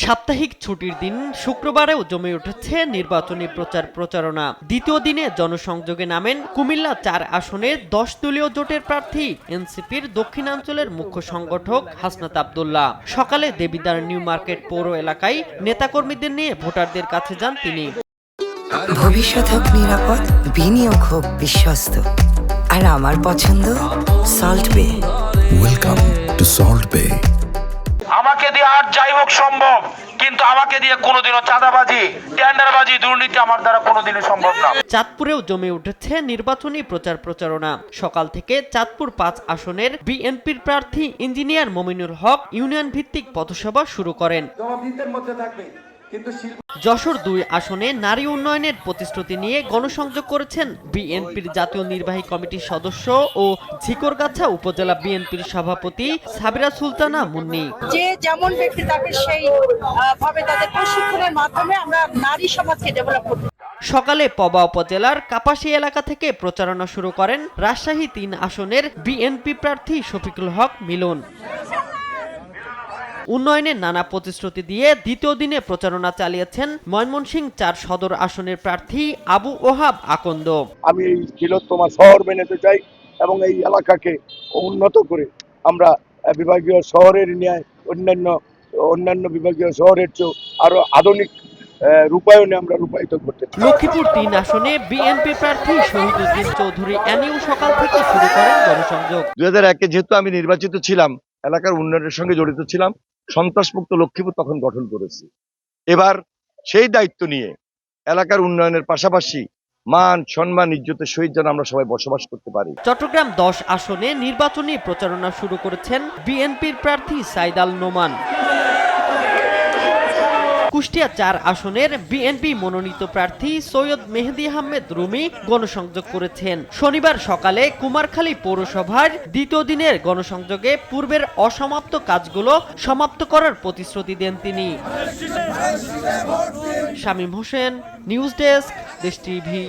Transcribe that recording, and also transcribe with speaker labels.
Speaker 1: সাপ্তাহিক ছুটির দিন শুক্রবারেও জমে উঠেছে নির্বাচনী প্রচারণা। দ্বিতীয় দিনে জনসংযোগে নামেন কুমিল্লা ৪ আসনের ১০ দলীয় জোটের প্রার্থী এনসিপির দক্ষিণাঞ্চলের মুখ্য সংগঠক হাসনাত আব্দুল্লাহ। সকালে দেবিদ্বার নিউ মার্কেট পৌর এলাকায় নেতাকর্মীদের নিয়ে ভোটারদের কাছে যান তিনি।
Speaker 2: ভবিষ্যৎ হোক নিরাপদ, বিনিয়োগ হোক বিশ্বস্ত, আর আমার পছন্দ সল্ট বে।
Speaker 3: ওয়েলকাম টু সল্ট বে।
Speaker 4: আমাকে দিয়ে আর যাই হোক সম্ভব, কিন্তু আমাকে দিয়ে কোনোদিনও চাঁদাবাজি, টেন্ডারবাজি, দুর্নীতি আমার দ্বারা কোনোদিনই সম্ভব না।
Speaker 1: চাঁদপুরেও জমে উঠেছে নির্বাচনী প্রচারণা। সকাল থেকে চাঁদপুর ৫ আসনের বিএনপির প্রার্থী ইঞ্জিনিয়ার মমিনুল হক ইউনিয়ন ভিত্তিক পথসভা শুরু করেন। যশোর ২ আসনে নারী উন্নয়নের প্রতিশ্রুতি নিয়ে গণসংযোগ করেছেন বিএনপির জাতীয় নির্বাহী কমিটির সদস্য ও ঝিকরগাছা উপজেলা বিএনপির সভাপতি সাবিরা সুলতানা মুন্নি।
Speaker 5: যে যেমন ব্যক্তি তাকে সেই ভাবে তাদের প্রশিক্ষণের মাধ্যমে আমরা নারী সমাজকে ডেভেলপ করতে।
Speaker 1: সকালে পবা উপজেলার কাপাসী এলাকা থেকে প্রচারণা শুরু করেন রাজশাহী ৩ আসনের বিএনপি প্রার্থী শফিকুল হক মিলন। উন্নয়নের নানা প্রতিশ্রুতি দিয়ে দ্বিতীয় দিনে প্রচারণা চালিয়েছেন ময়মনসিংহ ৪ সদর আসনের প্রার্থী আবু ওহাব আকন্দ।
Speaker 6: আমি এই বৃহত্তম শহর বানাতে চাই এবং এই এলাকাকে উন্নত করে আমরা বিভাগীয় শহরের ন্যায় অন্যান্য বিভাগীয় শহরের চেয়ে আরো আধুনিক রূপায়ণে আমরা রূপায়িত করতে চাই।
Speaker 1: লক্ষ্মীপুর ৩ আসনে বিএনপি প্রার্থী শহীদুদ্দিন চৌধুরী এনিউ সকাল থেকে শুরু করেন জনসংযোগ।
Speaker 7: ২০০১-এ যেহেতু আমি নির্বাচিত ছিলাম, এলাকার উন্নয়নের সঙ্গে জড়িত ছিলাম, সন্ত্রাসমুক্ত লক্ষ্মীপুর তখন গঠন করেছি। এবার সেই দায়িত্ব নিয়ে এলাকার উন্নয়নের পাশাপাশি মান সম্মান ইজ্জতের সহিত যেন আমরা সবাই বসবাস করতে পারি।
Speaker 1: চট্টগ্রাম ১০ আসনে নির্বাচনী প্রচারণা শুরু করেছেন বিএনপির প্রার্থী সাইদ আল নোমান। কুষ্টিয়া ৪ আসনের বিএনপি মনোনীত প্রার্থী সৈয়দ মেহেদী আহমেদ রুমি গণসংযোগ করেছেন। শনিবার সকালে কুমারখালী পৌরসভার দ্বিতীয় দিনের গণসংযোগে পূর্বের অসমাপ্ত কাজগুলো সমাপ্ত করার প্রতিশ্রুতি দেন তিনি। শামীম হোসেন, নিউজ ডেস্ক, দেশ টিভি।